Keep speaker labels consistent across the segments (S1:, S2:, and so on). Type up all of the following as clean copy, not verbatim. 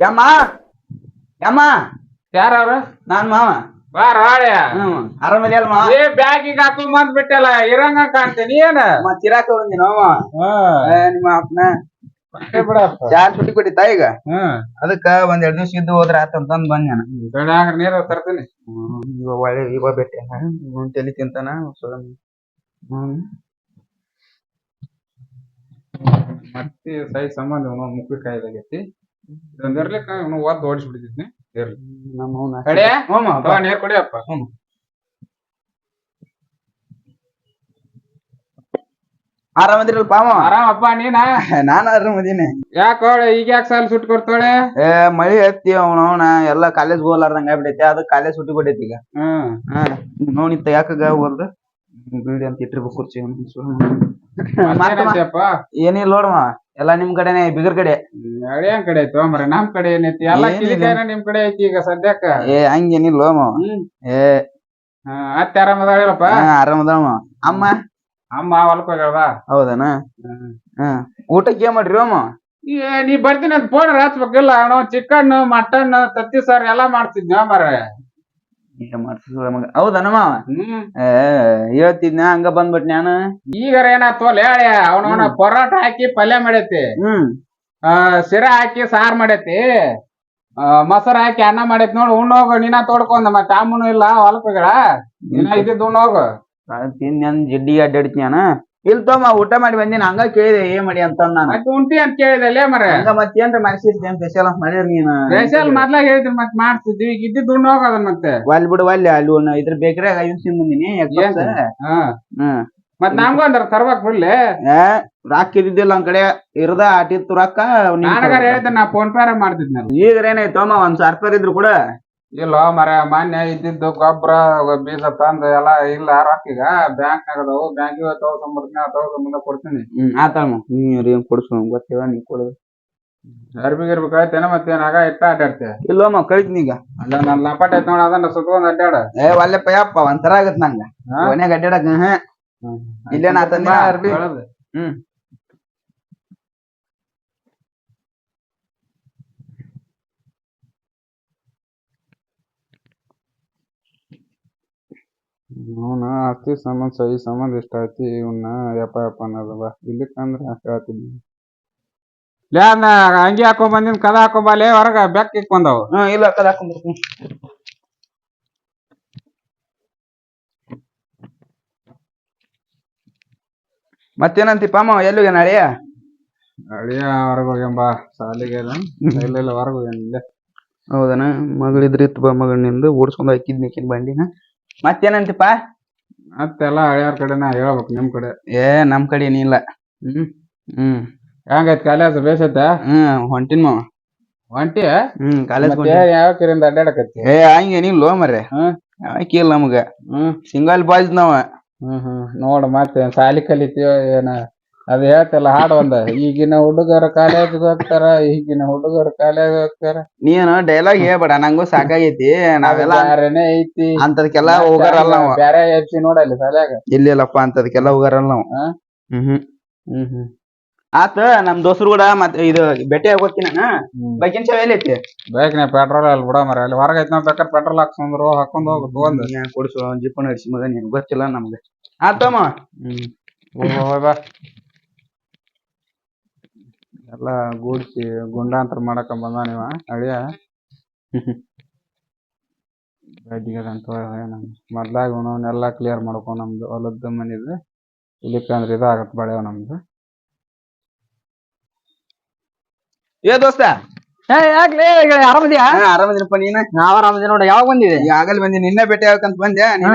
S1: ಯಮ್ಮ ಯಮ್ಮ
S2: ಯಾರವ್ರ
S1: ನಾನ್ ಮಾವ.
S2: ಬಾರ
S1: ಆರಾಮದಿಯಲ್ ಮಾವ?
S2: ಏ ಬ್ಯಾಗಿಗೆ ಹಾಕೊಂಡ್ ಬಂದ್ಬಿಟ್ಟಲ್ಲ ಇರಂಗ ಕಾಣ್ತೀನಿ ಏನ
S1: ಚಿರಾಕ ಬಂದಿ ಮಾವ. ನಿಮ್ಮ ಅಪ್ಪನ
S2: ಬಿಡಪ್ಪ
S1: ಚಾ ಸುಟ್ಟಿ ಕೊಟ್ಟಿತ್ತ ಈಗ?
S2: ಹ್ಮ್
S1: ಅದಕ್ಕ ಒಂದ್ 2 ದಿವ್ಸ ಇದ್ದು ಹೋದ್ರ ಆತಂತಂದ್ ಬಂದ್ ನಾನು.
S2: ಗಡ್ಯಾಗ ನೀರು ತರ್ತೀನಿ.
S1: ಇವ ಒಳ್ಳೆ ಇವ ಬೆಟ್ಟೆ ತಲಿ ತಿಂತಾನ.
S2: ಮತ್ತೆ ಸೈ ಸಂಬಂಧ ಮುಖ್ಯ ಕಾಯ್ದಾಗೈತಿ ಇದೊಂದ್ ಇರ್ಲಿಕ್ಕ ಒದ್ದು ಓಡಿಸ್ಬಿಟ್ಟಿದ್ನಿ ಇರ್ಲಿ ಕಡೆ ನೀರ್ ಕುಡಿಯಪ್ಪ.
S1: ಆರಾಮದಿರಲ್ಪ ಮಾವ?
S2: ಆರಾಮಪ್ಪ ನೀನ?
S1: ನಾನ್ ಆರಾಮದೀನಿ.
S2: ಯಾಕೋಳೆ ಈಗ ಯಾಕೆ ಸಾಲ ಸುಟ್ಟು ಕೊಡ್ತಾಳೆ?
S1: ಮಳಿ ಹತ್ತಿ ಅವನವನ ಎಲ್ಲಾ ಕಾಲೇಜ್ ಹೋಗ್ಲಾರ್ದಂಗ ಆಗ್ಬಿಟ್ಟೈತಿ. ಅದಕ್ಕೆ ಕಾಲೇಜ್ ಸುಟ್ಟಿ ಕೊಟ್ಟೈತಿ ಈಗ. ನೋಡಿತ್ತ ಯಾಕಾಗ ಹೋಲ್ದ ಬೀಡಿ ಅಂತ ಇಟ್ಟಿರ್ಬೇಕು ಕುರ್ಚಿ. ಏನಿಲ್ಲ ನೋಡಮ್ಮ, ಎಲ್ಲಾ ನಿಮ್ ಕಡೆನೆ ಬಿಗರ್ ಕಡೆ.
S2: ಹಳ್ಳಿಯನ್ ಕಡೆ ಐತಿ ಮರ ನಮ್ ಕಡೆ ಏನೈತಿ ಎಲ್ಲ ಕಿಲಿಕಾಯನ ನಿಮ್ ಕಡೆ ಐತಿ ಈಗ ಸದ್ಯಕ್ಕ.
S1: ಹಂಗೇನಿಲ್ಲ
S2: ಅತ್ತೆ ಆರಾಮದಾಳಪ್ಪ?
S1: ಆರಾಮದಮ್ಮ. ಅಮ್ಮ
S2: ಅಮ್ಮ ಹೊಲಕ್ ಹೋಗ್ಯಾಳ.
S1: ಹೌದನ? ಊಟಕ್ಕೆ ಏನ್ ಮಾಡ್ರಿ ಅಮ್ಮ?
S2: ನೀ ಬರ್ತೀನಿ ಅಂತ ಫೋನ್ ಹಚ್ಬೇಕಿಲ್ಲ ನಾವು ಚಿಕನ್ ಮಟನ್ ತತ್ತಿ ಸಾರ್ ಎಲ್ಲಾ ಮಾಡ್ತಿದ್ನ ಮರ.
S1: ಹೌದನ ಮಾವ? ಹೇಳ್ತಿದ್ನ ಹಂಗ ಬಂದ್ಬಿಟ್ ನಾನು.
S2: ಈಗಾರ ಏನಾತೋಲ್ ಹೇಳಿ ಅವನವನ ಪರೋಟ ಹಾಕಿ ಪಲ್ಯ ಮಾಡೈತಿ, ಶಿರಾ ಹಾಕಿ ಸಾರ್ ಮಾಡೈತಿ, ಮೊಸರು ಹಾಕಿ ಅನ್ನ ಮಾಡೈತಿ. ನೋಡು ಉಣ್ಣೋಗು ನೀನ ತೋಡ್ಕೊಂಡ. ಮತ್ತೆ ಅಮ್ಮನು ಇಲ್ಲ ಹೊಲಕ್ ಹೋಗ್ಯಾಳ. ಇದ್ದಿದ್ದು ಉಣ್ಣೋಗು.
S1: ನನ್ ಜಿಡ್ಡಿ ಅಡ್ಡಾಡ್ತಿ ನಾನು. ಇಲ್ ತಮ್ಮ ಊಟ ಮಾಡಿ ಬಂದಿನ. ಹಂಗ ಕೇಳಿದೆ ಏನ್ ಮಾಡಿ ಅಂತ ನಾನು.
S2: ಮತ್ತೆ ಉಂಟಿ ಅಂತ ಕೇಳಿದಲ್ಲೇ ಮರ.
S1: ಮತ್ತೇನ್ರ ಮಾಡ್ಸಿರ್ತಿ ಸ್ಪೆಷಲ್ ಅಂತ ಮಾಡಿರ್ ನೀನು?
S2: ಸ್ಪೆಷಲ್ ಮೊದ್ಲಾಗ ಹೇಳಿದ್ರಿ ಮತ್ ಮಾಡ್ತಿದ್ವಿ. ಈಗ ಇದ್ದಿದ್ದು ಉಣ್ಣೋಗದ ಮತ್ತೆ.
S1: ಒಲ್ ಬಿಡು ಒಲ್ಲೆ ಅಲ್ಲಿ ಇದ್ರ ಬೇಕ್ರಿಯಾಗ ಐನ್ ಬಂದಿನಿ.
S2: ಮತ್ ನಮ್ಗೂ ಅಂದ್ರ ತರ್ಬೇಕ್ ಬಿಡ್ಲಿ.
S1: ರಾಕ್ ಇದ್ದಿದ್ದಿಲ್ಲ ನಮ್ ಕಡೆ ಇರ್ದ ಆಟಿತ್ತು ರೊಕ್ಕ.
S2: ನನಗಾರ ಹೇಳಿದ್ರೆ ನಾ ಫೋನ್ ಪೇ ಮಾಡ್ತಿದ್ನ.
S1: ಈಗ ಏನಾಯ್ತಮ್ಮ 1,000 ರೂಪಾಯಿ ಇದ್ರು ಕೂಡ
S2: ಇಲ್ಲ ಮರ ಮಾನ್ಯ ಇದ್ದಿದ್ದು ಗೊಬ್ಬರ ಬೀಜ ತಂದ ಎಲ್ಲಾ ಇಲ್ಲ ರೊಕ್ಕೀಗ ಬ್ಯಾಂಕ್ ಆಗದವು. ಬ್ಯಾಂಕಿಗೆ ತಗೊಂಡ್ ಕೊಡ್ತೀನಿ.
S1: ಆತಮ್ಮ ನೀನ್ ಕೊಡ್ಸು ಗೊತ್ತಿವ ನೀ ಕೊಡು.
S2: ಗಿರ್ಬೇಕು ಕಳಿತೇನ ಮತ್ತೇನ್ ಆಗ ಇಟ್ಟ ಅಡ್ಡಾಡ್ತೆ?
S1: ಇಲ್ಲಮ್ಮ ಕಳಿತೀನಿ ಈಗ.
S2: ಅಲ್ಲ ನನ್ ಲಪಾಟ ಐತ್ ನೋಡ ಅದನ್ನ ಸುತ್ಕೊಂಡ್ ಅಡ್ಡಾಡ.
S1: ಒಲ್ಲೆಪ್ಪ ಯಪ್ಪ ಒಂಥರ ಆಗತ್ ನಂಗ ಮನ್ಯಾಗ ಅಡ್ಡಾಡಕ್. ಇಲ್ಲೇನ ಆತಂದ ಅರ್ಬಿ.
S2: ಅವನ ಆಸ್ತಿ ಸಂಬಂಧ ಸಹಿ ಸಂಬಂಧ ಇಷ್ಟ ಐತಿ. ಇವನ್ನ ಯಪ್ಪ ಅನ್ನೋದವ ಇಲ್ಲಿಕಂದ್ರ ಹೇಳ್ತಿದ್ನಿ. ಅಂಗಿ ಹಾಕೊಂಡ್ ಬಂದಿನ ಕದ ಹಾಕೊಂಬಾಲೆ ಹೊರಗ ಬೆಕ್ಕ ಇಕ್ಕೊಂಡವು.
S1: ಇಲ್ಲ ಕದ ಹಾಕೊಂಡ್ಬರ್ತೀನಿ. ಮತ್ತೇನಂತಿಪ್ಪ ಅಮ್ಮ? ಎಲ್ಲಿಗೆ ನಾಳೆಯ?
S2: ಅಳಿಯ ಹೊರಗ ಹೋಗ್ಯಂಬಾ ಸಾಲಿಗೆ. ಇಲ್ಲ ಹೊರಗ ಹೋಗ್ಯಾನ.
S1: ಹೌದನ? ಮಗಳಿದ್ರಿತ್ ಬಾ ಮಗಳಿಂದ ಓಡಿಸ್ಕೊಂಡ್ ಹಾಕಿದ್ನಿಕಿನ್ ಬಂಡಿನ. ಮತ್ತೇನಂತಿಪ್ಪ?
S2: ಮತ್ತೆಲ್ಲ ಹಳಿಯವ್ರ ಕಡೆನ ಹೇಳ್ಬೇಕು. ನಿಮ್ ಕಡೆ?
S1: ನಮ್ ಕಡೆ ಏನಿಲ್ಲ.
S2: ಹೆಂಗೈತ್ ಕಾಲೇಜ್? ಬೇಸೈತ?
S1: ಹೊಂಟಿನ್ ಮಾವ.
S2: ಹೊಂಟಿ?
S1: ಕಾಲೇಜ್
S2: ಯಾವ ಕಿರಿಂದ ಅಡ್ಡಾಡಕತ್ತಿ?
S1: ಹಂಗೇನಿಲ್ಲ ಮರ್ರೆ. ಯಾಕಿಲ್ಲ ನಮ್ಗ. ಸಿಂಗಲ್ ಬಾಯ್ಸ್ ನಾವ.
S2: ನೋಡ ಮತ್ತೆ ಸಾಲಿ ಕಲಿತೀವ ಏನ ಅದ್ ಹೇಳ್ತಲ್ಲ ಹಾಡು ಒಂದ. ಈಗಿನ ಹುಡುಗರ ಕಾಲೇಜ್ಗೆ ಹೋಗ್ತಾರ, ಈಗಿನ ಹುಡುಗರ ಕಾಲೇಜ್ ಹೋಗ್ತಾರ.
S1: ನೀನು ಡೈಲಾಗ್ ಹೇಳ್ಬೇಡ, ನಂಗೂ ಸಾಕಾಗೈತಿ. ನಾವೆಲ್ಲ
S2: ಬ್ಯಾರೆನೇ ಐತಿ
S1: ಅಂತದಕ್ಕೆಲ್ಲ ಹೋಗಾರಲ್ಲ ನಾವು.
S2: ಬ್ಯಾರೆ ಎಬ್ಸಿ ನೋಡಲ್ಲಿ ಸಾಲ್ಯಾಗ.
S1: ಇಲ್ಲಪ್ಪ ಅಂತದಕ್ಕೆಲ್ಲ ಹೋಗಾರಲ್ಲ ನಾವು. ಆತ ನಮ್ ದೋಸ್ತರು ಕೂಡ ಮತ್ತೆ ಇದು ಭೇಟಿ ಆಗೋತೀನಿ ನಾನು. ಬೈಕಿನ ಚಾವಿ ಎಲ್ಲಿ ಐತಿ?
S2: ಬೈಕ್ನ ಪೆಟ್ರೋಲ್ ಅಲ್ಲಿ ಬಿಡ ಮರ. ಅಲ್ಲಿ ಹೊರಗ ಐತಿ ನಾವ್ ಬೇಕಾದ್ರೆ ಪೆಟ್ರೋಲ್ ಹಾಕ್ಸಂದ್ರು ಹಾಕೊಂಡ್ ಹೋಗ್ ತಗೊಂಡ್
S1: ಕೊಡಿಸು. ಜಿಪ್ ನಡ್ಸಿ ಮಗ ನೀನು ಗೊತ್ತಿಲ್ಲ ನಮ್ಗೆ. ಆತಮ್ಮ
S2: ಬಾ. ಎಲ್ಲ ಗೂಡ್ಸಿ ಗುಂಡಾಂತರ ಮಾಡಕ ಬಂದ ನೀವ ಅಳಿಯ. ಮೊದ್ಲಾಗ ಅವನವನ್ನೆಲ್ಲಾ ಕ್ಲಿಯರ್ ಮಾಡ್ಕೊ. ನಮ್ದು ಹೊಲದ ಮನಿದು ಇಲ್ಲಿಕಂದ್ರೆ ಇದಾಗತ್ ಬಳೆವ ನಮ್ದು.
S1: ದೋಸ್ತ
S3: ಯಾಕ್ಲಿ ಆರಾಮದಿಯಾ?
S1: ಆರಾಮದಿನಪ್ಪ. ನೀನ?
S3: ನಾವ್ ಆರಾಮದಿ ನೋಡ. ಯಾವಾಗ ಬಂದಿದೆ?
S1: ಆಗಲ್ ಬಂದಿ. ನಿನ್ನೆ ಭೇಟಿ ಆಗ್ಬೇಕಂತ ಬಂದೆ.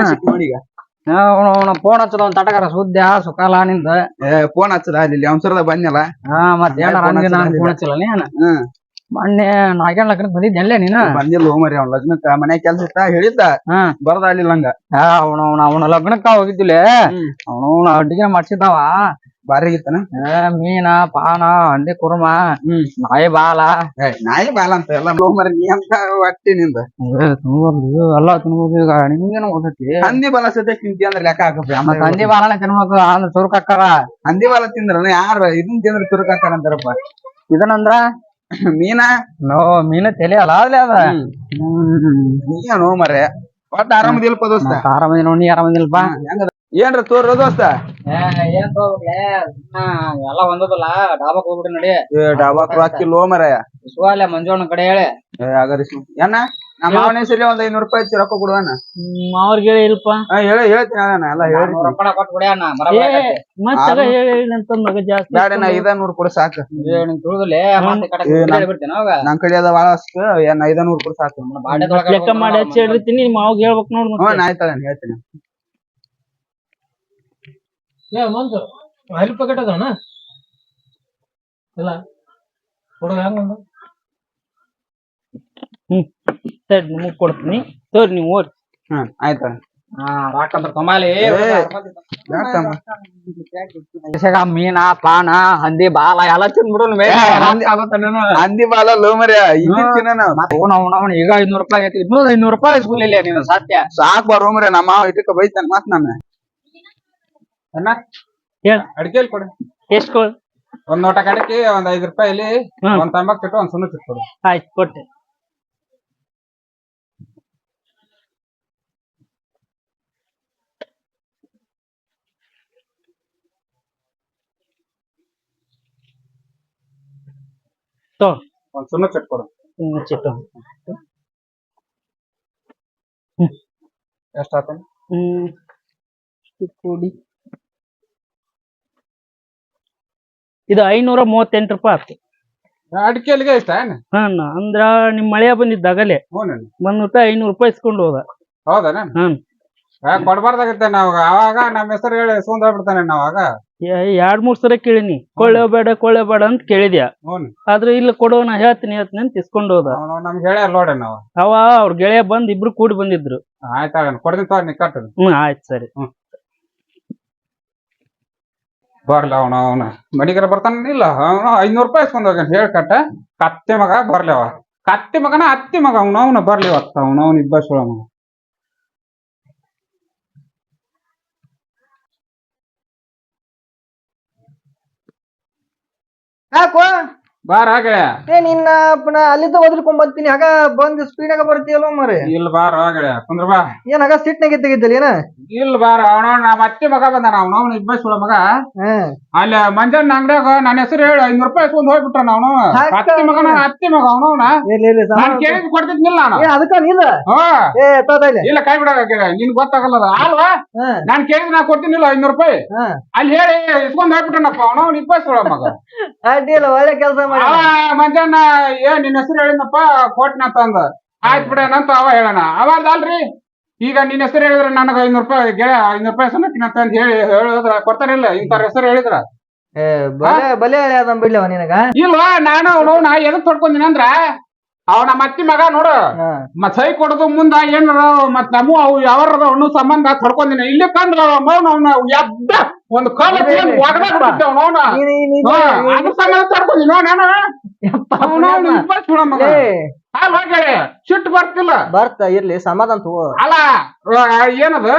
S1: ನೋಡಿ ಈಗ
S3: ಫೋನ್ ಹಚ್ಚದ ಒಂದ್ ತಟಕರ ಸುದ್ದಿ ಸುಖಾಲ ನಿಂದ.
S1: ಫೋನ್ ಹಚ್ಚದ ಅಲ್ಲಿ ಅವಸರದ ಬಂದ್ನಲ್ಲ.
S3: ಮತ್ತೆ ಫೋನ್ ಹಚ್ಚಲ್ಲ ನೀನ್? ಮೊನ್ನೆ ನಾಗೇನ್ ಲಗ್ನಕ್ ಬಂದಿದ್ದೆ ಅಲ್ಲೇ ನೀನು?
S1: ಬಂದಿಲ್ಲ ಹೋಮರಿ. ಅವ್ನ ಲಗ್ನಕ್ಕ ಮನೆ ಕೆಲ್ಸ ಇತ್ತ ಹೇಳಿದ್ದ. ಬರದ ಅಲ್ಲಿಲ್ಲ ಹಂಗ.
S3: ಅವನ ಲಗ್ನಕ್ಕ ಹೋಗಿದ್ದಿಲ್ಲ. ಅವನು ಅಡ್ಡಿಗೆ ಮಾಡ್ಸಿದ್ದಾವ.
S1: ಬಾರಿ ಆಗಿತ್ತನ?
S3: ಮೀನ ಪಾನ ಹಂದಿ ಕುರ್ಮ ನಾಯಿ ಬಾಲ.
S1: ನಾಯಿ ಬಾಲ ಅಂತ ಎಲ್ಲ ಹೋಮರಿ. ನೀ ಅಂತ ಹೊಟ್ಟಿ ನಿಂದ
S3: ಎಲ್ಲ ತಿನ್ಬೋದು. ಈಗ ನಿಮ್ಗೇನು ಓದತಿ?
S1: ಹಂದಿ ಬಾಲ ಸದ್ಯ ತಿಂತಿ ಅಂದ್ರೆ ಲೆಕ್ಕ ಹಾಕಪ್ಪ.
S3: ಮತ್ತ ಹಂದಿ ಬಾಲನ ತಿನ್ಬೇಕು. ಅಂದ್ರ ಚುರುಕ್ ಹಾಕಾರ.
S1: ಹಂದಿ ಬಾಲ ತಿಂದ್ರ ಯಾರು ಇದನ್ ತಿಂದ್ರ ಚುರುಕ್ ಹಾಕಾರ ಅಂತಾರಪ್ಪ.
S3: ಇದನ್ನಂದ್ರ
S1: ಮೀನಾ
S3: ನೋ ಮೀನ ತಲೆ ಅಲ್ಲ ಅದ
S1: ಏನು ಮರೆ ಒಟ್ಟ ಆರಾಮದಿಲ್ಪ ದೋಸ್ತ
S3: ಆರಾಮದಿ ನೋಡಿ ಆರಾಮದಿಲ್ಪ
S1: ಹೆಂಗದ ಏನ್ರ ತೋರ್ರ ದೋಸ್ತ
S3: ಏನ್ ತಗೋಬೇಕ್ಲೆ ಎಲ್ಲ ಒಂದದಲ್ಲ ಡಾಬಾಕ್ ಹೋಗ್ಬಿಡಿ ನೋಡಿ
S1: ಡಾಬಾಕ್ ಹಾಕಿಲ್ಲೋ ಮರಯ
S3: ಸುವಾಲೆ ಮಂಜೋಣ ಕಡೆ ಹೇಳಿ
S1: ಏನ ನಮ್ಮ ಮಾವನ ಹೆಸರಿ ಒಂದ್ 500 ರೂಪಾಯಿ ಹಚ್ಚಿ ರೊಕ್ಕ ಕೊಡುವಣ್ಣ
S3: ಅವ್ರಿಗೆ ಹೇಳಿ ಇಲ್ಪ
S1: ಹೇಳ್ತೀನಿ ಅಣ್ಣ ಎಲ್ಲ ಹೇಳಿ
S3: ರೊಕ್ಕಡ ಕೊಟ್ಟು ಬಿಡ್ಯಾನ ಮತ್ತ ಹೇಳಿ ಅಂತಂದಾಗ ಜಾಸ್ತಿ
S1: ಬ್ಯಾಡ ನಾ 500 ಕೊಡು ಸಾಕು
S3: ತುಳಿದಲೆ ಬಿಡ್ತೇನೆ ಅವಾಗ
S1: ನನ್ ಕಡೆ ಅದ ಭಾಳ ಅಷ್ಟು ಏನ್ 500 ಕೊಡು ಸಾಕು
S3: ಲೆಕ್ಕ ಮಾಡಿ ಹಚ್ಚಿ ಹೇಳಿರ್ತೀನಿ ಮಾವ್ಗೆ ಹೇಳ್ಬೇಕು ನೋಡ್
S1: ಆಯ್ತಲ್ಲ ಹೇಳ್ತೀನಿ
S3: ಮಂಜು 5 ರೂಪಾಯಿ ಕಟ್ಟದವನ ಇಲ್ಲ ಕೊಡೋದು ಹೆಂಗ ಸರಿ ನಿಮಗ್ ಕೊಡ್ತೀನಿ ತೋರಿ ನೀವು ಓಡಿ
S1: ಆಯ್ತ
S3: ರಾಕಂದ್ರ ಕಮಾಲಿ ಮೀನ ಪಾನ ಹಂದಿ ಬಾಲ ಎಲ್ಲ ತಿಂದ್ಬಿಡು
S1: ಹಂದಿ ಬಾಲ ಲೋ ಮರ್ಯ
S3: ಅವ್ನ ಈಗ 500 ರೂಪಾಯಿ ಐತಿ 500 ರೂಪಾಯಿ ಇಸ್ಕೊಲಿಲ್ಲ ನೀನು ಸತ್ಯ
S1: ಸಾಕ್ ಬರೋ ಮರ್ಯ ನಮ್ಮ ಇಟ್ಟಕ್ಕ ಬೈತಾನ ಮಾತ್ ನಾನು
S2: ಅಣ್ಣ
S3: ಹೇಳ
S2: ಅಡಿಕೆ ಕೊಡು
S3: ಎಷ್ಟ್ ಕೊಡ್
S2: ಒಂದ್ ನೋಟ ಕಡಕಿ ಒಂದ್ 5 ರೂಪಾಯಿಲಿ ಒಂದ್ ತಂಬಾಕ್ ತಿಟ್ಟು ಒಂದ್ ಸುಣ್ಣ ತಿಟ್ಟು ಕೊಡು
S3: ಆಯ್ತು ಕೊಟ್ಟೆ
S2: ಒಂದ್ ಸುಣ್ಣ ಚಿಟ್ಟು ಕೊಡು
S3: ಚಿಟ್ಟು
S2: ಎಷ್ಟಾತ
S3: ಕೊಡಿ ಇದು 538 ರೂಪಾಯಿ ಆಯ್ತು
S2: ಅಡಿಕೆಲಿಗೆ ಇಷ್ಟ
S3: ಅಂದ್ರ ನಿಮ್ ಮಳೆ ಬಂದಿದ್ದಾಗಲೇ ಬಂದ್ಬಿಟ್ಟು 500 ರೂಪಾಯಿ ಇಸ್ಕೊಂಡು ಹೋದ
S2: ಹೌದಾ ಕೊಡ್ಬಾರ್ದಾಗತ್ತೆ ನಾವ್ ಅವಾಗ ನಮ್ ಹೆಸರು ಹೇಳಿ ಸುಂದ್ ಹೋಗ್ಬಿಡ್ತಾನೆ ನಾವಾಗ
S3: 2-3 ಸಲ ಕೇಳಿನಿ ಕೊಳ್ಳೇಬೇಡ ಅಂತ ಕೇಳಿದ್ಯಾ ಆದ್ರೆ ಇಲ್ಲ ಕೊಡೋಣ ಹೇಳ್ತೀನಿ ಅಂತ ಇಸ್ಕೊಂಡು ಹೋದ
S2: ನಮ್ಗೆ ಹೇಳ್ಯಾರ ನೋಡ್ರಿ ನಾವ್
S3: ಅವ್ರ ಗೆಳೆಯ ಬಂದ್ ಇಬ್ರು ಕೂಡಿ ಬಂದಿದ್ರು
S2: ಆಯ್ತಾ ಕೊಡ್ತೀನಿ ತೋರ್ ನೀ ಕಟ್ಟದ
S3: ಆಯ್ತು ಸರಿ
S2: ಬರ್ಲ ಅವನ ಮನಿಗರ ಬರ್ತಾನ ಇಲ್ಲ 500 ರೂಪಾಯಿ ಇಸ್ಕೊಂಡ್ ಹೋಗ್ಯಾನ ಹೇಳ್ ಕಟ್ಟ ಕತ್ತೆ ಮಗ ಬರ್ಲಿ ಅವ ಕತ್ತೆ ಮಗನ ಅತ್ತಿ ಮಗ ಅವನ ಬರ್ಲಿ ಅವತ್ತ ಅವನ ಇಬ್ಬ ಮಗ
S1: ಯಾಕೋ
S2: ಬಾರ ಗೆಳೆಯ
S1: ನಿನ್ನ ಅಲ್ಲಿದ್ದ ಒದರ್ಕೊಂಡ್ ಬರ್ತೀನಿ ಆಗ ಬಂದ್ ಸ್ಪೀಡಾಗ ಬರ್ತೀಯಲ್ಲ ಮರಿ
S2: ಇಲ್ಲ ಬಾರ ಗೆಳೆಯ ಕುಂದ್ರ ಬಾ
S1: ಏನ್ ಆಗ ಸಿಟ್ನಾಗ ತೆಗಿದ್ದಲ್ಲಿ ಏನ
S2: ಇಲ್ಲ ಬಾರ ನಮ್ಮ ಅತ್ತಿ ಮಗ ಬಂದಾನ ಅವನ ಇಬ್ಬ ಮಗ ಅಲ್ಲಿ ಮಂಜಣ್ಣ ಅಂಗಡಿಯಾಗ ನನ್ನ ಹೆಸರು ಹೇಳಿ 500 ರೂಪಾಯಿ ಇಸ್ಕೊಂಡ್ ಹೋಗ್ಬಿಟ್ಟಾನ ಅವನು ಅತ್ತಿ ಮಗನ ಅತ್ತಿ ಮಗ ಅವನ ನಾನ್ ಕೇಳಿದ್ ಕೊಡ್ತಿದ್ನಿಲ್ಲ ನಾನು
S1: ಅದಕ್ಕ ನೀಲ್ಲ
S2: ಇಲ್ಲ ಕೈ ಬಿಡ ನಿನ್ ಗೊತ್ತಾಗಲ್ಲ ಅಲ್ವಾ ನಾನ್ ಕೇಳಿದ್ ನಾ ಕೊಡ್ತೀನಿಲ್ಲ 500 ರೂಪಾಯಿ ಅಲ್ಲಿ ಹೇಳಿ ಇಸ್ಕೊಂಡ್ ಹೋಗ್ಬಿಟ್ಟನಪ್ಪ ಅವನ ಇಬ್ಬ ಮಗ
S1: ಅಡ್ಡಿಲ್ಲ ಒಳ್ಳೆ ಕೆಲಸ
S2: ಮಂಜಣ್ಣ ನಿನ್ ಹೆಸರು ಹೇಳಿದ್ನಪ್ಪ ಕೊಟ್ನ ಅಂದ ಆಯ್ತು ಬಿಡನಂತ ಅವ ಹೇಳಣ ಅವಾರ್ದ ಅಲ್ರಿ ಈಗ ನಿನ್ ಹೆಸರು ಹೇಳಿದ್ರೆ ನನಗ 500 ರೂಪಾಯಿ 500 ರೂಪಾಯಿ ಸನ್ನಕಿನ ಅಂತ ಹೇಳಿ ಹೇಳಿದ್ರ ಕೊಡ್ತಾರಿಲ್ಲ ಇಂತ ಹೆಸರು ಹೇಳಿದ್ರ
S1: ಬಲೆ ಬಿಡ್ಲವ ನಿನಗ
S2: ಇಲ್ವಾ ನಾನು ನಾ ಎದಕ್ ತೊಡ್ಕೊಂದಿನ ಅಂದ್ರ ಅವ ನಮ್ಮ ಅತ್ತಿ ಮಗ ನೋಡು ಮತ್ ಸೈ ಕೊಡೋದು ಮುಂದ ಏನಾರ ಮತ್ ನಮ್ಮ ಅವು ಯಾವಾರ ಅಣ್ಣು ಸಂಬಂಧ ತೊಡ್ಕೊಂದಿನ ಇಲ್ಲಿ ಕಂದ್ರ ಎದ್ದ ಒಂದು ಕಾಲ ಸಿಟ್ಟು ಬರ್ತಿಲ್ಲ
S1: ಬರ್ತಾ ಇರ್ಲಿ ಸಮಾಧಾನ ತಗೋ
S2: ಅಲ್ಲ ಏನದ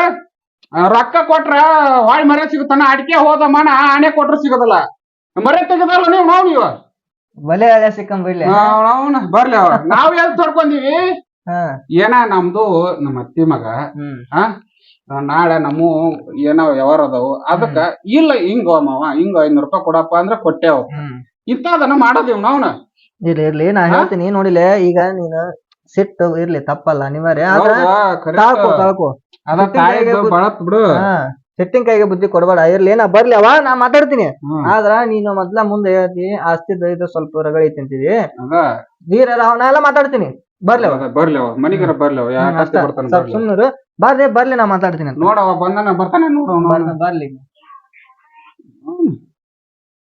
S2: ರೊಕ್ಕ ಕೊಟ್ರ ವಾಯ್ ಮರ ಸಿಗುತ್ತಾನ ಅಡಿಕೆ ಹೋದ ಮನ ಆಣೆ ಕೊಟ್ರ ಸಿಗೋದಲ್ಲ ಮರೆ ತೆಗದಲ್ಲ ನೀವು ನೀವು
S1: ಬಲೆ ಹಳೆ ಸಿಕ್ಕಂಗ್ ಬಿಡ್ಲಿ
S2: ಬರ್ಲಿ ಅವ ನಾವ್ ಎಲ್ ತೊಡ್ಕೊಂಡಿವಿ ಏನ ನಮ್ದು ನಮ್ಮ ಅತ್ತಿ ಮಗ ನಾಳೆ ನಮ್ಮ ಏನೋ ವ್ಯವಹಾರ ಅದಾವು ಅದಕ್ಕ ಇಲ್ಲ ಹಿಂಗ ಮಾವ ಹಿಂಗ 500 ರೂಪಾಯಿ ಕೊಡಪ್ಪ ಅಂದ್ರ ಕೊಟ್ಟೆವ್ ಇಂತದನ್ನ ಮಾಡೋದಿವ್ ನಾವ್ನ
S1: ಇರ್ಲಿ ನಾ ಹೇಳ್ತೀನಿ ನೋಡಿಲ್ಲ ಈಗ ನೀನು ಸಿಟ್ಟು ಇರ್ಲಿ ತಪ್ಪಲ್ಲ ಅನಿವಾರ್ಯ ತಾಳ್ಕೋ
S2: ಬಳತ್ ಬಿಡು
S1: ಸಿಟ್ಟಿನ ಕೈಗೆ ಬುದ್ಧಿ ಕೊಡಬೇಡ ಇರ್ಲಿ ನಾ ಬರ್ಲಿ ಅವ ನಾ ಮಾತಾಡ್ತೀನಿ ಆದ್ರ ನೀನು ಮೊದ್ಲ ಮುಂದೆ ಹೇಳ್ತಿ ಆಸ್ತಿ ಇದು ಸ್ವಲ್ಪ ರಗಳಿ ತಿಂತಿದಿ ನೀರ ಅವನೆಲ್ಲ ಮಾತಾಡ್ತೀನಿ
S2: ಬರ್ಲಿ ಮನಿಗರ ಬರ್ಲಿ
S1: ಸುಮ್ಮರು ಬರ್ಲಿ ನಾ ಮಾತಾಡ್ತೀನಿ
S2: ನೋಡವ ಬಂದನ ಬರ್ತಾನೆ ನೋಡು
S1: ಬರ್ಲಿ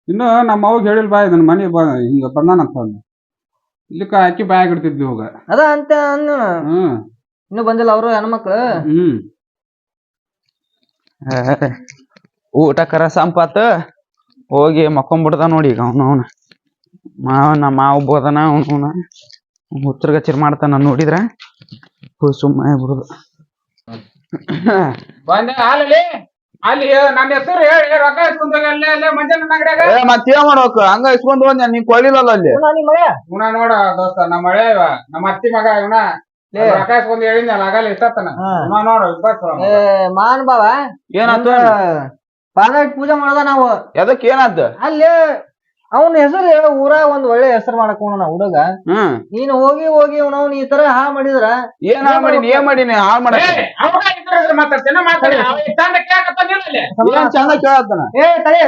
S2: ಇನ್ನು ನಮ್ಮ ಅವ್ಗ ಹೇಳಿಲ್ ಬಾ ಇದನ್ ಮನಿ ಹಿಂಗ ಬಂದಾನಂತ ಇಲ್ಲಿಕ ಹಾಕಿ ಬಾಯಾಗ ಇಡ್ತಿದ್ವಿ ಹೋಗ
S1: ಅದ ಅಂತ ಇನ್ನು ಬಂದಿಲ್ಲ ಅವರು ಹೆಣ್ಮಕ್ಳು
S3: ಊಟಕರ ಸಂಪಾತ ಹೋಗಿ ಮಕ್ಕೊಂಡ್ಬಿಡ್ದ ನೋಡಿ ಈಗ ಅವನು ನಮ್ಮ ಮಾವ ಬೋದನ ಅವನ ಹುಚ್ಚರ್ಗಚ್ಚಿರ್ ಮಾಡ್ತಾನ ನೋಡಿದ್ರ ಸುಮ್ಮನೆ ಬಿಡುದು
S2: ಬಂದೆ ಹಾಲಲ್ಲಿ ಅಲ್ಲಿ ನನ್ನ ಹೆಸರು ಹೇಳಿ ರೊಕ್ಕ ಇಸ್ಕೊಂಡಾಗ ಅಲ್ಲೇ ಮಂಜಾನ ಅಂಗಡಿಯಾಗ
S3: ಮತ್ತೇನ್ ಮಾಡ್ಬೇಕು ಹಂಗ ಇಸ್ಕೊಂಡ್ ಹೋದ್ ನೀ ಕೊಡ್ಲಿಲ್ಲಲ್ಲ ಅಲ್ಲಿ
S1: ನಿಮ್ ಮಳೆ
S2: ಇವನ ನೋಡ ದೋಸ್ತ ನಮ್ಮ ಮಳೆ ಇವ ನಮ್ಮ ಅತ್ತಿ ಮಗ ಇವನ ರೊಕ್ಕ ಇಸ್ಕೊಂಡ್ ಹೇಳಿದ್ನಲ್ಲ ಆಗಲ್ಲ ಇಷ್ಟತನ ಇವ ನೋಡು
S1: ಮಾನ್ ಬಾವ
S3: ಏನಾಯ್ತು
S1: ಪಾದಾಟ್ ಪೂಜೆ ಮಾಡದ ನಾವು
S3: ಎದಕ್ ಏನಾಯ್ತು
S1: ಅಲ್ಲಿ ಅವನ ಹೆಸರು ಊರಾಗ ಒಂದ್ ಒಳ್ಳೆ ಹೆಸರು ಮಾಡಕೋಣ ನಾ ಹುಡುಗ ನೀನ್ ಹೋಗಿ ಅವ್ನವ್ನ ಈ ತರ ಹಾ ಮಾಡಿದ್ರ
S3: ಏನ್ ಹಾಳ್ ಮಾಡೀನಿ ಏನ್ ಮಾಡೀನಿ ಹಾಳ್ ಮಾಡ
S2: ಮಾತಾಡ್ತೇನೆ ಮಾತಾಡಿ
S3: ಚಂದ ಕೇಳತ್ತಾನ
S1: ಏ ತಲೆ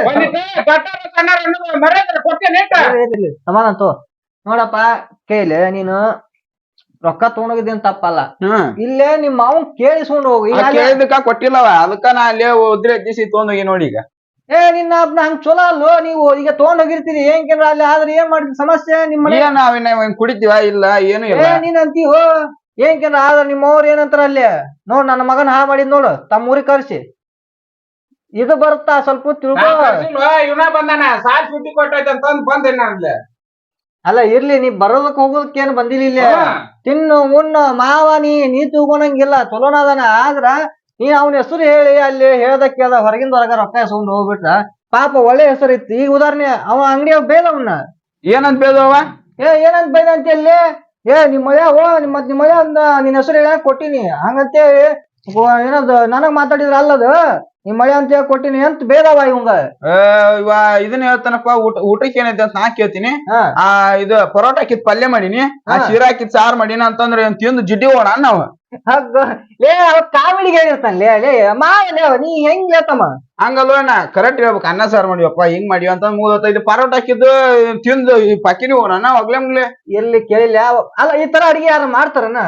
S1: ಸಮಾನ ತೋ ನೋಡಪ್ಪ ಕೇಳಿ ನೀನು ರೊಕ್ಕ ತಗೊಂಡೋಗಿದ್ದೇನ್ ತಪ್ಪಲ್ಲ ಇಲ್ಲೇ ನಿಮ್ ಮಾವನ್ ಕೇಳಿಸ್ಕೊಂಡು ಹೋಗಿ
S3: ಕೇಳಿದಕ್ಕ ಕೊಟ್ಟಿಲ್ಲವ ಅದಕ್ಕ ನಾ ಅಲ್ಲೇ ಉದ್ರಿ ಎದ್ದಿಸಿ ತಗೊಂಡೋಗಿ ನೋಡಿ ಈಗ
S1: ನಿನ್ನ ಹಂಗ ಚಲೋ ಅಲ್ಲೋ ನೀವು ಈಗ ತಗೊಂಡ್ ಹೋಗಿರ್ತೀರಿ ಏನ್ಕೇನ್ರ ಅಲ್ಲಿ ಆದ್ರೆ ಏನ್ ಮಾಡಿದ ಸಮಸ್ಯೆ ನಿಮ್ಮ ಮನೆ
S3: ನಾವಿನ್ನ ಕುಡಿತೀವ ಇಲ್ಲ ಏನು ಇಲ್ಲ
S1: ನೀನ್ ಅಂತೀವೋ ಏನ್ಕೇನ್ರ ಆದ್ರ ನಿಮ್ಮವ್ರ ಏನಂತಾರ ಅಲ್ಲಿ ನೋಡ್ ನನ್ನ ಮಗನ್ ಹಾ ಮಾಡಿದ್ ನೋಡು ತಮ್ಮ ಊರಿಗೆ ಕರ್ಸಿ ಇದು ಬರುತ್ತಾ ಸ್ವಲ್ಪ ತಿಳ್ಕೊ
S2: ಇವನ ಬಂದಾನ ಸಾಲ್ ಸುದ್ದಿ ಕೊಟ್ಟೈತೆ ಅಂತ ಬಂದೇನ
S1: ಅಲ್ಲ ಇರ್ಲಿ ನೀ ಬರೋದಕ್ ಹೋಗೋದಕ್ಕೆ ಏನ್ ಬಂದಿಲ್ಲ ಇಲ್ಲಿ ತಿನ್ನು ಉಣ್ಣು ಮಾವ ನೀ ತಗೊಂಡಂಗಿಲ್ಲ ಚಲೋನದಾನ ಆದ್ರ ನೀ ಅವನ ಹೆಸರು ಹೇಳಿ ಅಲ್ಲಿ ಹೇಳ್ದಕ್ಕೆ ಅದ ಹೊರಗಿಂದ ಹೊರಗ ರೊಕ್ಕ ಎಸ್ಕೊಂಡ್ ಹೋಗ್ಬಿಟ್ರ ಪಾಪ ಒಳ್ಳೆ ಹೆಸರು ಇತ್ತು ಈಗ ಉದಾಹರಣೆ ಅವ ಅಂಗಡಿ ಬೇದ ಅವನ್ನ
S3: ಏನಂತ ಬೇದವ
S1: ಏನಂತ ಬೈದ ಅಂತ ಅಲ್ಲಿ ನಿಮ್ ಮಳೆ ನಿಮ್ ಮಳೆ ಅಂದ ನಿನ್ ಹೆಸರು ಹೇಳ ಕೊಟ್ಟಿನಿ ಹಂಗಂತೆ ಏನದ ನನಗ್ ಮಾತಾಡಿದ್ರ ಅಲ್ಲದ ನಿಮ್ ಮಳೆ ಅಂತ ಹೇಳಿ ಕೊಟ್ಟಿನಿ ಅಂತ ಬೇದವ ಇವಂಗ
S3: ಇವ ಇದನ್ನ ಹೇಳ್ತಾನಪ್ಪ ಊಟಕ್ಕೆ ಏನೈತೆ ಅಂತ ನಾ ಕೇಳ್ತೀನಿ ಇದು ಪರೋಟ ಹಾಕಿದ್ ಪಲ್ಯ ಮಾಡೀನಿ ಆ ಶೀರಾ ಹಾಕಿದ್ ಸಾರು ಮಾಡೀನಿ ಅಂತಂದ್ರೆ ತಿಂದು ಜಿಡ್ಡಿ ಹೋಣ ನಾವ್
S1: ಕಾಮಿಡಿಗೆ ಹೇಳಿರ್ತಾನೆ ನೀ ಹೆಂಗ್ ಹೇಳ್ತಮ್ಮ
S3: ಹಂಗಲ್ವಣ್ಣ ಕರೆಕ್ಟ್ ಹೇಳ್ಬೇಕು ಅನ್ನ ಸಾರು ಮಾಡಿವಪ್ಪ ಹಿಂಗ್ ಮಾಡಿವ ಅಂತ 35 ಪರೋಟ ಹಾಕಿದ್ದು ತಿಂದು ಪಕ್ಕಿನಿ ಹೋಣ ನಾ ಒಗ್ಲೆ
S1: ಎಲ್ಲಿ ಕೇಳಿಲ್ಲ ಅಲ್ಲ ಈ ತರ ಅಡಿಗೆ ಯಾರು ಮಾಡ್ತಾರನ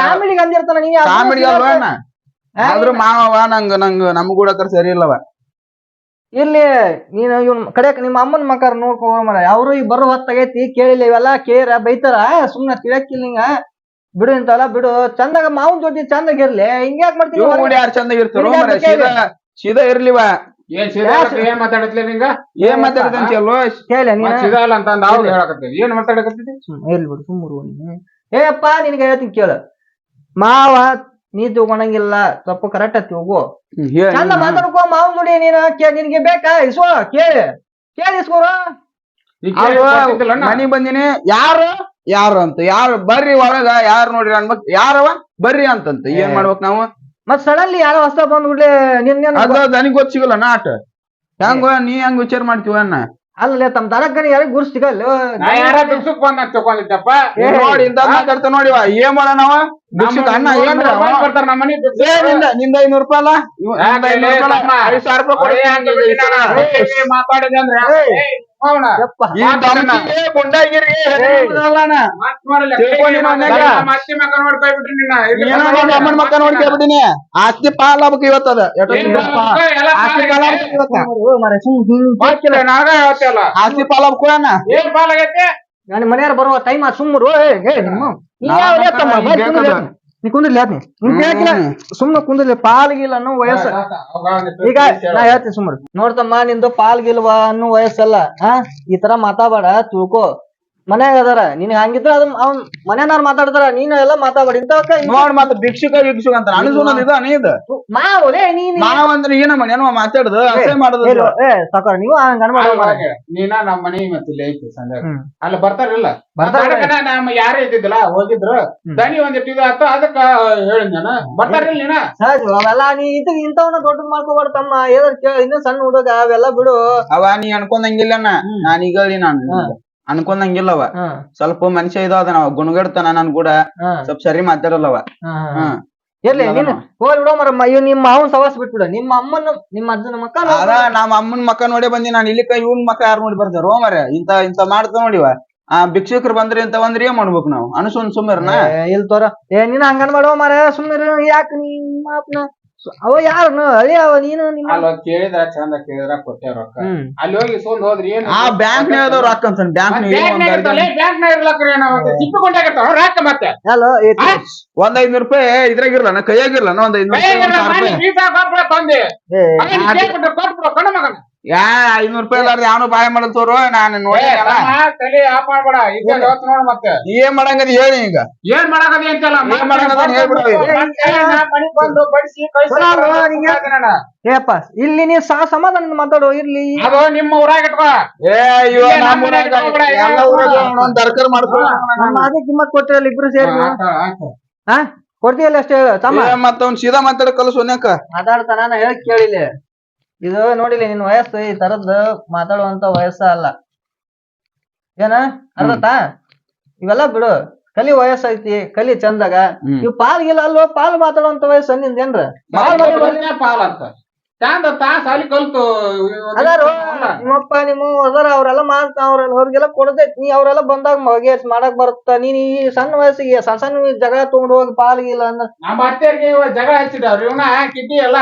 S1: ಕಾಮಿಡಿಗೆ ಅಂದಿರ್ತಾನ ನೀ
S3: ಕಾಮಿಡಿ ಅಲ್ವಣ್ಣ ಆದ್ರೂ ಮಾವ ನಮ್ಗ್ ಕೂಡ ಸರಿ ಇಲ್ಲವ
S1: ಇಲ್ಲಿ ನೀನು ಇವ್ನ ಕಡೆಕ್ ನಿಮ್ಮ ಅಮ್ಮನ ಮಕಾರ ನೋಡ್ಕೊ ಮರ ಅವ್ರು ಈಗ ಬರೋ ಹೊತ್ತಾಗೈತಿ ಕೇಳಿಲ್ಲ ಇವೆಲ್ಲ ಕೇರ ಬೈತಾರ ಸುಮ್ನ ತಿಳಕಿಲ್ಲ ಹಿಂಗ ಬಿಡು ಇಂತಲ್ಲ ಬಿಡು ಚಂದಾಗ ಮಾವನ್ ಜೊತೆ ಚಂದಾಗಿರ್ಲಿ ಹಿಂಗ್ಯಾಕ್ ಮಾಡ್ತೀವಿ
S3: ಯಾರು ಚಂದಾಗ ಇರ್ತಾರ ಸೀದಾ ಇರ್ಲಿವ
S2: ಏನ್ ಮಾತಾಡತ್ಲಿ ನಿಂಗ
S3: ಏನ್ ಮಾತಾಡದಂತಲ್ವ
S1: ಕೇಳ
S2: ಸಿಗಲ್ಲ ಅಂತ ಹೇಳಕತ್ತೀನಿ ಏನ್ ಮಾತಾಡಕತ್ತಿ
S1: ಹೇಳ್ಬಿಡು ಸುಮ್ಮರು ಏಪ್ಪ ನಿನ್ಗೆ ಹೇಳ್ತೀನಿ ಕೇಳು ಮಾವ ನೀ ತಗೊಂಡಂಗಿಲ್ಲ ಸ್ವಲ್ಪ ಕರೆಕ್ಟ್ ಆತಿ ಹೋಗು ಚಂದ ಮಾತಾಡ್ಕೋ ಮಾವ್ ನೋಡಿ ನಿನ್ಗೆ ಬೇಕಾ ಇಸ್ಕೋ ಕೇಳಿ ಇಸ್ಕೋರು
S3: ಮನಿ ಬಂದಿನಿ ಯಾರು ಅಂತ ಯಾರು ಬರ್ರಿ ಒಳಗ ಯಾರು ನೋಡ್ರಿ ಅನ್ಬೇಕ್ ಯಾರವ ಬರ್ರಿ ಅಂತಂತ ಏನ್ ಮಾಡ್ಬೇಕ್ ನಾವು
S1: ಮತ್ ಸಡನ್ಲಿ ಯಾರೋ ಹೊಸ ಬಂದ್ಬಿಡ್ಲಿ
S3: ನನಗ್ ಗೊತ್ತ ಸಿಗಲ್ಲ ನಾಟ ಹೆಂಗ ನೀ ಹೆಂಗ್ ವಿಚಾರ ಮಾಡ್ತೀವ ಅನ್ನ
S1: ಅಲ್ಲೇ ತಮ್ಮ ದನಕ್ಕನಿ ಯಾರಿಗೆ ಗುರು ಸಿಗಲ್ಲ
S2: ತಗೊಂಡಿದ್ದಪ್ಪ
S3: ನೋಡಿ ಇಂತ ಮಾತಾಡ್ತಾ ನೋಡಿವ ಏನ್ ಮಾಡೋಣವ ಅಣ್ಣ
S2: ಬರ್ತಾರ ನಮ್ಮ ಮನೆ
S3: ನಿಂದ 500 ರೂಪಾಯಿ ಅಲ್ಲ 5,000 ರೂಪಾಯಿ
S2: ಮಾತಾಡಿದೆ ಅಂದ್ರೆ
S3: ಮಕ್ಕ ನೋಡ್ಕೊಬಿಟ್ಟಿನಿ ಆಸ್ತಿ ಪಾಲ್ ಆಗ್ಬೇಕು ಇವತ್ತದ ಆಸ್ತಿ ಪಾಲ್ ಆಗ್ಬೇಕು
S2: ಏನ್ ಪಾಲ್ ಆಗೈತೆ
S1: ನನ್ನ ಮನೆಯಾರ ಬರುವ ಟೈಮ್ ಸುಮ್ಮರು ನೀ ಕುಂದಿರ್ಲಿ ಸುಮ್ನೆ ಕುಂದಿರ್ಲಿ ಪಾಲ್ಗಿಲ್ಲ ಅನ್ನೋ ವಯಸ್ಸ ಈಗ ನಾ ಹೇಳ್ತೀನಿ ಸುಮ್ರು ನೋಡ್ತಮ್ಮ ನಿಂದು ಪಾಲ್ಗಿಲ್ವಾ ಅನ್ನೋ ವಯಸ್ಸಲ್ಲ ಈ ತರ ಮಾತಾಡಬೇಡ ತಿಳ್ಕೊ ಮನ್ಯಾಗ ಅದಾರ ನಿನ್ ಹಂಗಿದ್ರ ಅದ್ ಅವ್ನ್ ಮನ್ಯಾನಾರ್ ಮಾತಾಡ್ತಾರ ನೀನು ಎಲ್ಲ ಮಾತಾಡ್ಬೇಡಿ
S3: ನೋಡ್ ಮತ್ತ ಭಿಕ್ಷುಕ ಅಂತ
S1: ಮಾವಲೇ
S3: ಮಾವಂದ್ರೆ ಏನ ಮನೇನೋ ಮಾತಾಡುದು ಅಸೇ ಮಾಡುದು
S1: ಸಾಕಾರ ನೀವು ಹಂಗ
S2: ನೀನ ನಮ್ಮ ಮನೆ ಮತ್ತೆ ಐತಿ ಸಂಜೆ ಅಲ್ಲಿ ಬರ್ತಾರಲ್ಲ ನಮ್ಮ ಯಾರೇ ಇದ್ದಿದ್ದಲ್ಲ ಹೋಗಿದ್ರು ದನಿ ಒಂದಿಟ್ಟು ಇದು ಆತ ಅದಕ್ಕ ಹೇಳಿದ್ ನಾನು ಬರ್ತಾರಿಲ್ಲ ನೀನ
S1: ಅವೆಲ್ಲ ನೀ ಇಂಥವನ್ನ ದೊಡ್ಡ ಮಾಡ್ಕೋಬಾರ್ದಮ್ಮ ಇನ್ನು ಸಣ್ಣ ಹುಡುಗ ಅವೆಲ್ಲ ಬಿಡು
S3: ಅವ ನೀ ಅನ್ಕೊಂಡಂಗಿಲ್ಲ ನಾನೀಗ ನಾನು ಅನ್ಕೊಂಡಂಗಿಲ್ಲವ ಸ್ವಲ್ಪ ಮನುಷ್ಯ ಇದಾದ ನಾವ್ ಗುಣಗಡ್ತಾನ ನನ್ ಕೂಡ ಸ್ವಲ್ಪ ಸರಿ ಮಾತಾಡಲ್ಲವ
S1: ಇರ್ಲಿ ನೀನು ಹೋಲ್ ಬಿಡೋ ಮರ ಇವ್ ನಿಮ್ಮ ಮಾವನ್ ಸವಾಸ ಬಿಟ್ಬಿಡ ನಿಮ್ಮ ಅಮ್ಮನ ನಿಮ್ಮ ಅಜ್ಜನ ಮಕ್ಕ
S3: ಅದ ನಮ್ಮ ಅಮ್ಮನ ಮಕ್ಕ ನೋಡಿ ಬಂದಿ ನಾನು ಇಲ್ಲಿ ಇವನ್ ಮಕ್ಕ ಯಾರು ನೋಡಿ ಬರ್ತಾರ ಮರ ಇಂತ ಮಾಡ್ತಾ ನೋಡಿವ ಭಿಕ್ಷುಕರು ಬಂದ್ರಿ ಅಂತ ಬಂದ್ರೆ ಏನ್ ಮಾಡ್ಬೇಕು ನಾವು ಅನ್ಸೊಂದ್ ಸುಮ್ಮರ್ನ
S1: ಇಲ್ ತೋರ ನೀನ್ ಹಂಗನ್ ಮಾಡುವ ಮರ ಸುಮ್ಮನೆ ಯಾಕೆ ನಿಮ್ಮ ಅವ ಯಾರು ಅಳಿ ಅವ ನೀನು
S2: ಕೇಳಿದ್ರ ಚಂದ ಕೇಳಿದ್ರ ಕೊಟ್ಟೆ ರೊಕ್ಕ ಅಲ್ಲಿ ಹೋಗಿ ಸೋಲ್ ಹೋದ್ರಿ ಏನು
S3: ಬ್ಯಾಂಕ್ ರೊಕ್ಕ ಅಂತ
S2: ರೊಕ್ಕ ಮತ್ತೆ
S3: ಒಂದ್ 500 ರೂಪಾಯಿ ಇದ್ರಾಗಿರ್ಲ ಕೈಯಾಗಿರ್ಲ ಒಂದ್ 500
S2: ತಂದೆ
S3: ಯಾ 500 ರೂಪಾಯಿ ಅಲ್ಲ ಯಾವನು ಬಾಯ ಮಾಡಲ್ ತೋರು ನಾನು ನೋಡಿ
S2: ತಲೆ ಆಫ್ ಮಾಡ್ಬೇಡ ಈಗ ಹೇಳ್ತ ನೋಡ್ ಮತ್ತೆ
S3: ಏನ್ ಮಾಡಂಗದ ಹೇಳಿ ಈಗ
S2: ಏನ್ ಮಾಡಕದಿ ಅಂತಲ್ಲ
S3: ಏನ್ ಮಾಡಕದ ಹೇಳ್ಬಿಡು
S2: ಮನಿಗ್ ಬಂದು ಬಡಿಸಿ
S1: ಏಪ್ಪ ಇಲ್ಲಿ ನೀ ಸಮಾಧಾನ ಮಾತಾಡೋ ಇರ್ಲಿ
S2: ಅದು ನಿಮ್ಮ ಊರಾಗ ಇಟ್ಕೋ
S3: ಎಲ್ಲ ಊರಾಗ ತರಕಾರಿ ಮಾಡ್ಕೊಂಡು
S1: ನಮ್ಮ ಅದೇ ಕಿಮ್ಮತ್ ಕೊಟ್ಟಿರಲ್ಲ ಇಬ್ರು ಸೇರಿ ಹಾ ಕೊಡ್ತೀಯಲ್ಲ ಅಷ್ಟೇ ತಮ್ಮ
S3: ಮತ್ತ ಅವ್ನ್ ಸೀದಾ ಮಾತಾಡ ಕಲಸು ಅನ್ಯಾಕ
S1: ಮಾತಾಡ್ತಾನ ನಾ ಹೇಳಕ್ ಕೇಳಿಲ್ಲ ಇದು ನೋಡಿಲಿ ನಿನ್ ವಯಸ್ಸು ಈ ತರದ್ ಮಾತಾಡುವಂತ ವಯಸ್ಸ ಅಲ್ಲ ಏನ ಅರ್ಧತಾ ಇವೆಲ್ಲ ಬಿಡು ಕಲಿ ವಯಸ್ಸೈತಿ ಕಲಿ ಚಂದಾಗ ಇವ್ ಪಾಲ್ಗಿಲ್ಲ ಅಲ್ವಾ ಪಾಲ್ ಮಾತಾಡುವಂತ ವಯಸ್ಸು ನಿಂದೇನ್ರ
S2: ಪಾಲ್ ಅಂತ ಚಂದ ಸಾಲಿ ಕಲ್ತು
S1: ಅದಾರು ನಿಮ್ಮಪ್ಪ ನಿಮ್ಮ ಅದಾರ ಅವ್ರೆಲ್ಲ ಮಾಡ್ತಾ ಅವ್ರಿಗೆಲ್ಲ ಕೊಡದೈತಿ ನೀ ಅವ್ರೆಲ್ಲ ಬಂದಾಗ ಮಗೇಶ್ ಮಾಡಕ್ ಬರುತ್ತ ನೀನ್ ಈ ಸಣ್ಣ ವಯಸ್ಸಿಗೆ ಸಣ್ಣ ಸಣ್ಣ ಜಗಳ ತಗೊಂಡ್ ಹೋಗಿ ಪಾಲ್ಗಿಲ್ಲ ಅಂದ್ರ
S2: ನಮ್ಮ ಅತ್ತೆಯರ್ಗೆ ಜಗಳ ಹಚ್ಚಿದವ್ರು ಇವನ ಕಿಡ್ಡಿ ಎಲ್ಲ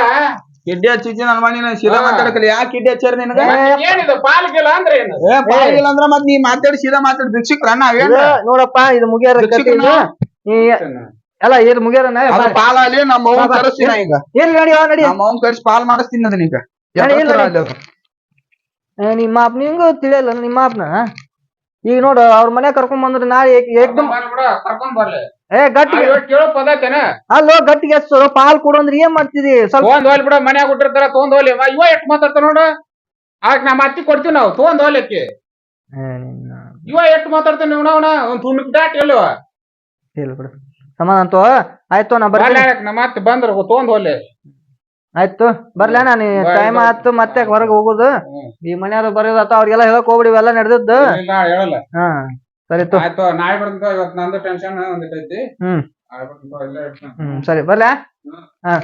S3: ಕಿಡ್ಡಿ ಹಚ್ಚಿದ್ದಿ ನನ್ ಮನೆ ಸೀದಾ ಮಾತಾಡಕಲ್ಲ ಯಾಕೆ ಕಿಡ್ಡಿ ಹಚ್ಚಾರ ನಿನಗ
S2: ಏನಿದು ಪಾಲ್ಗಿಲ್ಲ ಅಂದ್ರೆ ಏನು
S3: ಪಾಲ್ಗಿಲ್ಲ ಅಂದ್ರ ಮತ್ ನೀ ಮಾತಾಡಿ ಸೀದಾ ಮಾತಾಡಿ ಭಿಕ್ಷುಕ್ರ
S1: ನೋಡಪ್ಪ ಇದು ಮುಗಿಯಾರ ಅಲ್ಲ ಇದು ಮುಗಿಯಾರನ
S3: ಪಾಲ ಅಲ್ಲಿ ನಮ್ಮ ಅವ್ನ ಕರೆಸ್ತೀನಿ ಈಗ
S1: ಎಲ್ಲಿ ನಡಿ ನಡಿ
S3: ನಮ್ಮ ಅವ್ನ ಕರೆಸಿ ಪಾಲ್ ಮಾಡಿಸ್ತೀನಿ ಅದನ್ನ ಈಗ
S1: ನಿಮ್ಮ ಅಪ್ಪ ನಿಂಗೂ ತಿಳಿಯಲ್ಲ ನಿಮ್ಮ ಅಪ್ಪನ ಈಗ ನೋಡು ಅವ್ರ ಮನೆ ಕರ್ಕೊಂಡ್ ಬಂದ್ರೆ ನಾಳೆ ಏಕ್ದಮ್
S2: ಕರ್ಕೊಂಡ್ ಬರ್ಲಿ
S1: ಗಟ್ಟಿ
S2: ಕೇಳೋ ಪದಾತೇನ
S1: ಅಲ್ಲೋ ಗಟ್ಟಿಗೆ ಹಚ್ಚು ಪಾಲ್ ಕೊಡು ಅಂದ್ರೆ ಏನ್ ಮಾಡ್ತಿದಿ
S2: ಸ್ವಲ್ಪ ತೊಗೊಂಡ್ ಹೋಗ್ಲಿ ಬಿಡ ಮನ್ಯಾಗ ಕೊಟ್ಟಿರ್ತಾರ ತೊಗೊಂಡ್ ಹೋಗ್ಲಿ ಇವ ಎಷ್ಟ್ ಮಾತಾಡ್ತಾರ ನೋಡು ಆಗ ನಮ್ಮ ಅತ್ತಿ ಕೊಡ್ತೀವಿ ನಾವು ತೊಗೊಂಡ್ ಹೋಗ್ಲಿಕ್ಕೆ ಇವ ಎಷ್ಟ್ ಮಾತಾಡ್ತಾನ ಇವ್ನ ಒಂದ್ ತುಣಿಕ್ ದಾಟ್ ಎಲ್ಲವ
S1: ಬಿಡು ಸಮಾನ ಅಂತೂ ಆಯ್ತು ನಾ ಬರ್ತೀನಿ
S2: ನಮ್ಮ ಅತ್ತಿ ಬಂದ್ರ ತೊಗೊಂಡ್ ಹೋಗ್ಲಿ
S1: ಆಯ್ತು ಬರ್ಲ ನಾನು ಟೈಮ್ ಆಯ್ತು ಮತ್ತೆ ಹೊರಗೆ ಹೋಗುದು ಈ ಮನೆಯವ್ರು ಬರೋದಾತ ಅವ್ರಿಗೆಲ್ಲ ಹೇಳಕ್ ಹೋಗ್ಬಿಡಿ ಇವೆಲ್ಲ ನಡೆದದ್ದು
S2: ಹೇಳಲ್ಲ
S1: ಹಾ ಸರಿ
S2: ಆಯ್ತು ನಾಳೆ ಬರ್ತೀನಿ ಇವತ್ತು ನಂದು ಟೆನ್ಷನ್ ಒಂದಿಟ್ಟೈತಿ
S1: ಸರಿ ಬರ್ಲಾ ಹಾ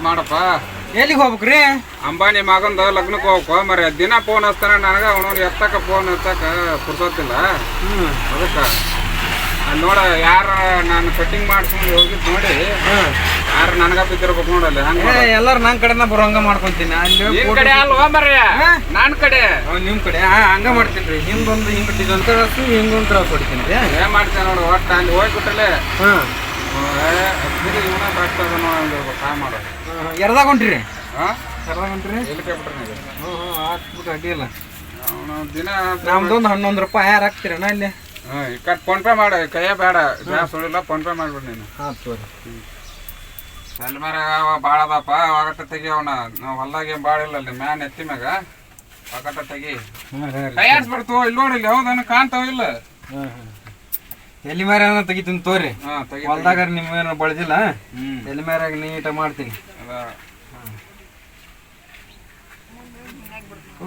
S2: ಮಾಡಪ್ಪ
S3: ಎಲ್ಲಿಗೆ ಹೋಗ್ಬೇಕ್ರಿ
S2: ಅಂಬಾನಿ ಮಗಂದ ಲಗ್ನಕ್ಕೆ ಹೋಗ್ಕೋ ಮರ ದಿನ ಫೋನ್ ಹಚ್ತಾನ ನನಗ ಅವನು ಎತ್ತಕ ಫೋನ್ ಹಚ್ಚಕ ಪುರ್ಸೋತಿಲ್ಲ ಅದಕ್ಕ ನೋಡ ಯಾರ ನಾನು ಕಟಿಂಗ್ ಮಾಡ್ಕೊಂಡು ಹೋಗಿದ್ ನೋಡಿ ಯಾರ ನನಗ ಬಿದ್ದಿರ್ಬೇಕು ನೋಡಲ್ಲ
S3: ಎಲ್ಲಾರು ನನ್ ಕಡೆನ ಬರೋಂಗ ಮಾಡ್ಕೊಂತೀನಿ
S2: ನಿನ್ ಕಡೆ ಅಲ್ವಾ ಮರ್ಯ ನನ್ ಕಡೆ
S3: ನಿಮ್ ಕಡೆ ಹಂಗ ಮಾಡ್ತೀನಿ ಹಿಂದೊಂದು ಹಿಂಗ್ ಇದೊಂದ್ ಹಿಂಗೊಂದ್ ತರ ಹೊಡಿತೀನಿ
S2: ಏನ್ ಮಾಡ್ತೇನೆ ನೋಡು ಒಟ್ಟ ಅಲ್ಲಿ ಹೋಗ್ಬಿಟ್ಟಲೆ ಮಾಡೋದು
S3: ಎರ್ದಾಗ ಹೊಂಟ್ರಿ
S2: ಹಾಕ್ಬಿಟ್ಟು
S3: ಅಡ್ಡಿಲ್ಲ
S2: ದಿನ
S3: ನಮ್ದೊಂದು 11 ರೂಪಾಯಿ ಯಾರು ಹಾಕ್ತೀರಣ್ಣ ಇಲ್ಲಿ
S2: ಈ ಕಟ್ ಫೋನ್ ಪೇ ಮಾಡ ಕೈಯ ಬೇಡ ಗ್ಯಾಸ್ ಉಳಿಲ್ಲ ಫೋನ್ ಪೇ ಮಾಡ್ಬಿಡಿ ನೀನು ಅಲ್ಲಿ ಮರ ಭಾಳ ಅದಪ್ಪ ಒಗಟ ತೆಗಿ ಅವನ ನಾವು ಹೊಲ್ದಾಗ ಏನ್ ಭಾಳ ಇಲ್ಲ ಅಲ್ಲಿ ಮ್ಯಾನ್ ಎತ್ತಿ ಮ್ಯಾಗ ಒಗಟ ತೆಗಿ ಕೈಯಾಡ್ಸ್ಬಿಡ್ತು ಇಲ್ಲಿ ನೋಡಿಲ್ಲ ಹೌದನ್ನ ಕಾಣ್ತಾವ ಇಲ್ಲ
S3: ಎಲ್ಲಿ ಮೇರ ತೆಗಿತೀನಿ ತೋರಿ ಹೊಲ್ದಾಗ ನಿಮ್ಗೇನು ಬಳದಿಲ್ಲ ಎಲ್ಲಿ ಮೇರಾಗ ನೀಟಾಗಿ ಮಾಡ್ತೀನಿ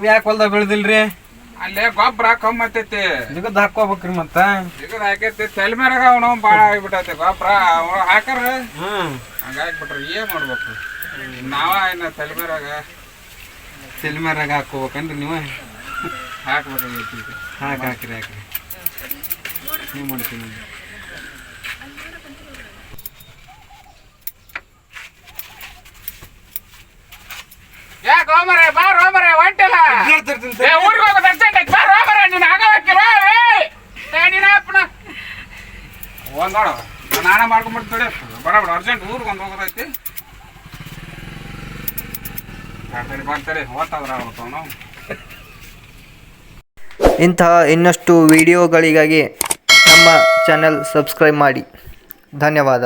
S3: ಯಾಕೆ ಹೊಲ್ದಾಗ ಬೆಳೆದಿಲ್ರಿ
S2: ಅಲ್ಲೇ ಗೊಬ್ಬರ ಕಮ್ಮಿ ಆಗ್ತೈತಿ
S3: ಜಿಗದ್ ಹಾಕೋಬೇಕ್ರಿ ಮತ್ತ
S2: ಜಿಗದ್ ಹಾಕೈತಿ ತಲೆ ಮೇರಾಗ ಅವನು ಭಾಳ ಆಗಿಬಿಟ್ಟೈತಿ ಗೊಬ್ಬರ ಅವ್ನು ಹಾಕಾರ ಹಂಗಾಗ್ಬಿಟ್ರಿ ಏನ್ ಮಾಡ್ಬೇಕು ನಾವ ಇನ್ನ ತಲೆ
S3: ಮೇರಾಗ ಹಾಕೋಬೇಕನ್ರಿ ನೀವು
S2: ಹಾಕ್ಬೇಕಾಗೈತಿ
S3: ಹಾಕ್ರಿ ನೀವು ಮಾಡ್ತೀನಿ
S2: ಯಾಕೆ ಹೋಮರೆ ಬಾ ರೋಮರೆ ಹೊಂಟಿಲ್ಲ ಊರಿಗೆ ಹೋಗೋದು ಅರ್ಜೆಂಟ್ ಐತಿ ಬಾ ರೋಮರೆ ನೀನು ಆಗಬೇಕಿಲ್ಲ ನೀನಪ್ಪನ ಒಂದ್ ನೋಡ ನಾನ ಮಾಡ್ಕೊಂಡ್ಬಿಡ್ತೀವಿ ಬರೋಬರ ಅರ್ಜೆಂಟ್ ಊರಿಗೆ ಒಂದು ಹೋಗೋದೈತಿ ಬರ್ತಾರೆ ಓದ್ತಾವ್ರ ಅವನು
S1: ಇಂತಹ ಇನ್ನಷ್ಟು ವಿಡಿಯೋಗಳಿಗಾಗಿ ನಮ್ಮ ಚಾನೆಲ್ ಸಬ್ಸ್ಕ್ರೈಬ್ ಮಾಡಿ ಧನ್ಯವಾದ.